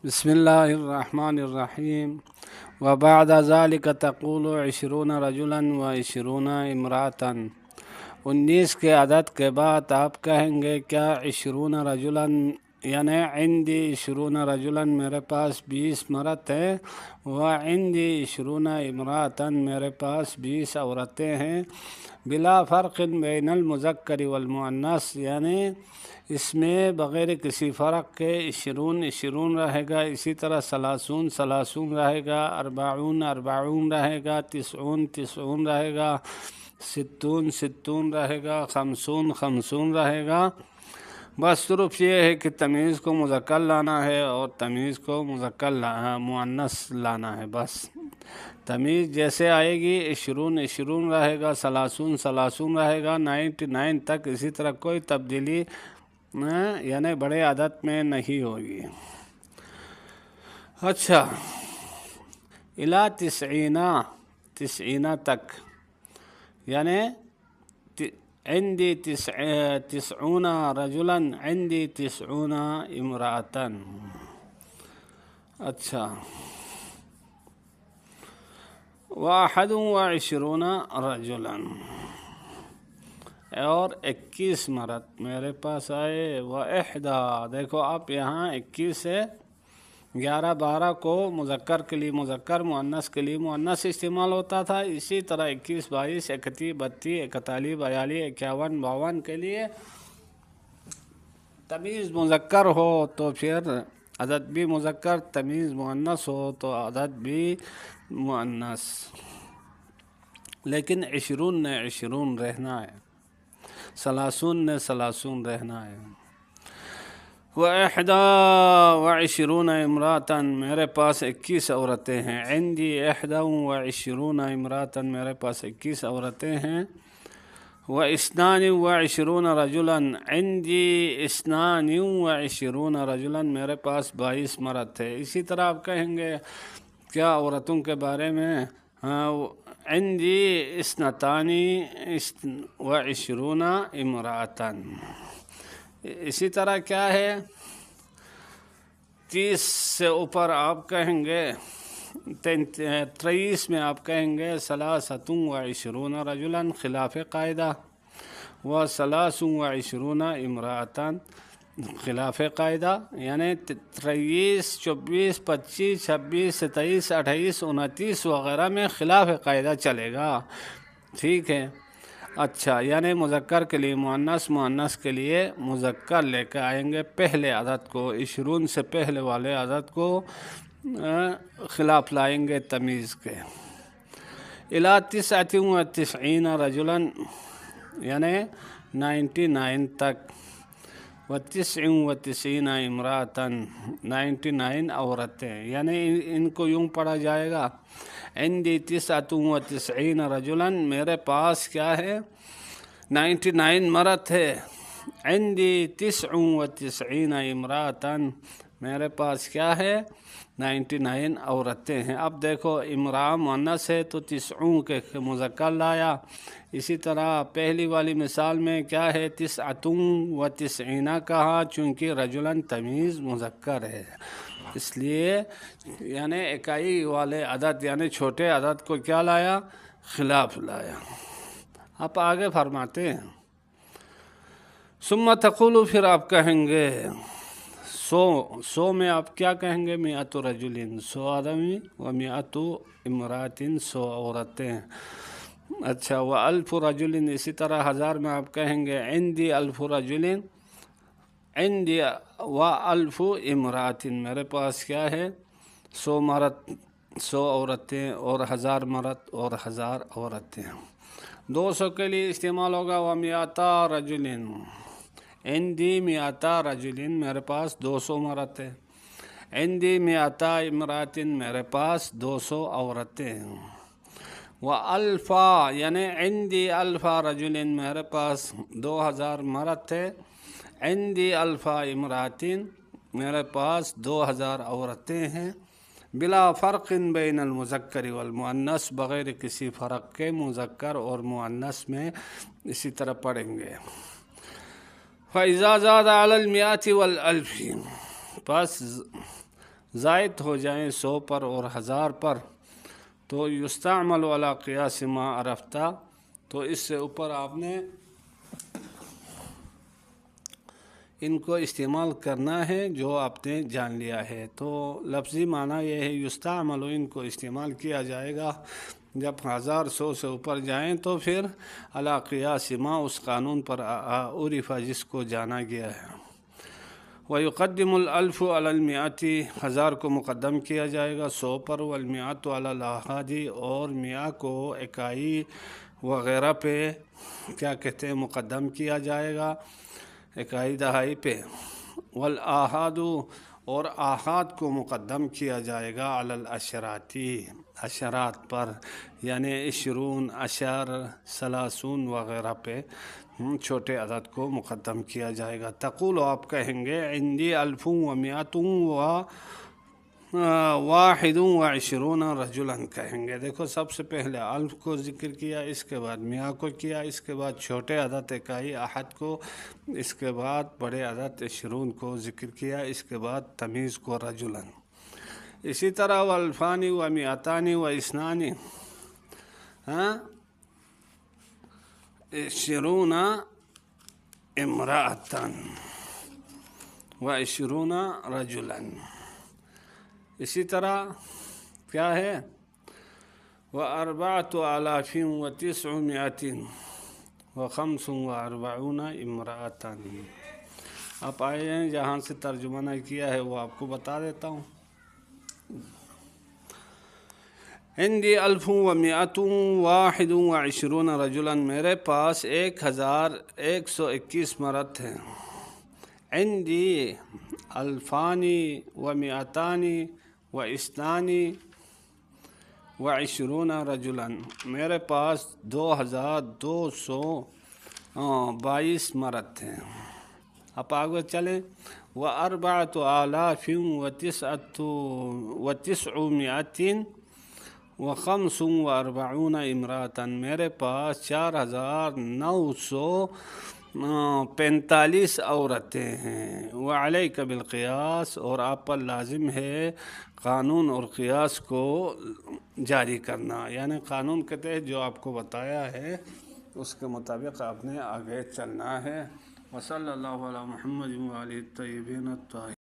بسم الله الرحمن الرحيم. وبعد ذلك تقول 20 رجلا و20 امرأة. 19 کے عدد کے بعد آپ کہیں گے کیا 20 رجلا یعنی عندي 20 رجلا میرے پاس 20 مرد ہیں، وعندي 20 امرأة میرے پاس 20 عورتیں ہیں، بلا فرق بین المذکر والمؤنث یعنی اس میں بغیر کسی فرق کے 20 رہے گا، اسی طرح 30 رہے گا، 40 رہے گا، 90 رہے گا، 60 رہے گا، 50 رہے گا۔ بس صرف یہ ہے کہ تمیز کو مذکر لانا ہے اور تمیز کو مؤنث لانا ہے۔ بس تمیز جیسے آئے گی 20 رہے گا، 30 رہے گا، 99 تک اسی طرح کوئی تبدیلی یعنی بڑے عدد میں نہیں ہوگی۔ اچھا، الی 90 تک یعنی عندي 90 رجلا عندي 90 امرأة۔ اچھا، 21 رجلا اور 21 مرد میرے پاس آئے، دیکھو آپ یہاں 21 سے 11 12 کو مذکر کے لیے مذکر، مؤنث کے لیے مؤنث استعمال ہوتا تھا، اسی طرح 21 22 31 32 41 42 51 52 کے لیے تمیز مذکر ہو تو پھر عدد بھی مذکر، تمیز مؤنث ہو تو عدد بھی مؤنث، لیکن 20 نے 20 رہنا ہے، 30 نے 30 رہنا ہے۔ و21 امرأة میرے پاس 21 عورتیں ہیں، عندي 21 امرأة میرے پاس 21 عورتیں ہیں، و22 رجلا عندي 22 رجلا میرے پاس 22 مرد ہے۔ اسی طرح آپ کہیں گے کیا عورتوں کے بارے میں، عندي 22 امرأة۔ اسی طرح کیا ہے 30 سے اوپر آپ کہیں گے، 23 میں آپ کہیں گے 23 رجلا خلاف قاعدہ، و23 امرأة خلاف قاعدہ، یعنی 23 24 25 26 27 28 29 وغیرہ میں خلاف قاعدہ چلے گا، ٹھیک ہے۔ اچھا، یعنی مذکر کے لیے مؤنث، مؤنث کے لیے مذکر لے کے آئیں گے پہلے عدد کو، 20 سے پہلے والے عدد کو خلاف لائیں گے تمیز کے۔ الی 99 رجلا یعنی 99 تک، و99 امرأة 99 عورتیں، یعنی ان کو یوں پڑھا جائے گا، عندي 99 رجلا میرے پاس کیا ہے 99 مرد ہے، عندي 99 امرأة میرے پاس کیا ہے 99 عورتیں ہیں۔ اب دیکھو امرأة مؤنث ہے تو 90 کے مذکر لایا، اسی طرح پہلی والی مثال میں کیا ہے 99 کہا، چونکہ رجلا تمیز مذکر ہے، اس لیے یعنی اکائی والے عدد یعنی چھوٹے عدد کو کیا لایا، خلاف لایا۔ اب آگے فرماتے ہیں ثم تقول، پھر آپ کہیں گے 100 میں آپ کیا کہیں گے 100 رجل 100 آدمی، و100 امرأة 100 عورتیں۔ اچھا، و1000 رجل اسی طرح 1000 میں آپ کہیں گے عندي 1000 رجل عندي و1000 امرأة میرے پاس کیا ہے 100 مرد 100 عورتیں، اور 1000 مرد اور 1000 عورتیں۔ 200 کے لیے استعمال ہوگا و100 رجل عندي 100 رجل میرے پاس 200 مرد ہے، عندي 100 امرأة میرے پاس 200 عورتیں ہیں، و1000 یعنی عندي 1000 رجل میرے پاس 2000 مرد ہے، عندي 1000 امرأة میرے پاس 2000 عورتیں ہیں، بلا فرق بین المذکر والمؤنث بغیر کسی فرق کے مذکر اور مؤنث میں اسی طرح پڑھیں گے۔ فَإِذَا زَادَ عَلَى الْمِئَةِ وَالْأَلْفِ، پس زائد ہو جائیں 100 پر اور 1000 پر تو یستعمل علی قیاس ما عرفتہ، تو اس سے اوپر آپ نے ان کو استعمال کرنا ہے جو آپ نے جان لیا ہے۔ تو لفظی معنی یہ ہے یستعمل، ان کو استعمال کیا جائے گا جب 1100 سے اوپر جائیں تو پھر علی قیاس ما، اس قانون پر عرف جس کو جانا گیا ہے۔ وَيُقَدِّمُ الْأَلْفُ عَلَى الْمِئَةِ، 1000 کو مقدم کیا جائے گا 100 پر، وَالْمِئَةُ عَلَى الْآحَادِ، اور میاں کو اکائی وغیرہ پہ کیا کہتے ہیں مقدم کیا جائے گا، اکائی دہائی پہ۔ والآحاد، اور آحاد کو مقدم کیا جائے گا علی العشراتی، عشرات پر، یعنی 20 عشر 30 وغیرہ پہ چھوٹے عدد کو مقدم کیا جائے گا۔ تقول، آپ کہیں گے عندی 1121 رجلا، کہیں گے دیکھو سب سے پہلے الف کو ذکر کیا، اس کے بعد میاں کو کیا، اس کے بعد چھوٹے عدد اکائی احد کو، اس کے بعد بڑے عدد 20 کو ذکر کیا، اس کے بعد تمیز کو رجلا۔ اسی طرح والفانی و میاتانی و اسنانی 20 امرأة و 20 رجلا۔ اسی طرح کیا ہے و4,900 و 45 امرأة۔ آپ آئے ہیں جہاں سے ترجمہ نہ کیا ہے وہ آپ کو بتا دیتا ہوں۔ عندی 1121 رجلا، میرے پاس 1121 مرد ہیں۔ عندی 2222 رجلا، میرے پاس 2222 مرد ہیں۔ اب آگے چلیں، و4,900 و 45 امرأة، میرے پاس 4,945 عورتیں ہیں۔ وعلیک بالقیاس، اور آپ پر لازم ہے قانون اور قیاس کو جاری کرنا، یعنی قانون کے تحت جو آپ کو بتایا ہے اس کے مطابق آپ نے آگے چلنا ہے۔ وصلی اللہ علی محمد و آلہ الطیبین الطاہرین۔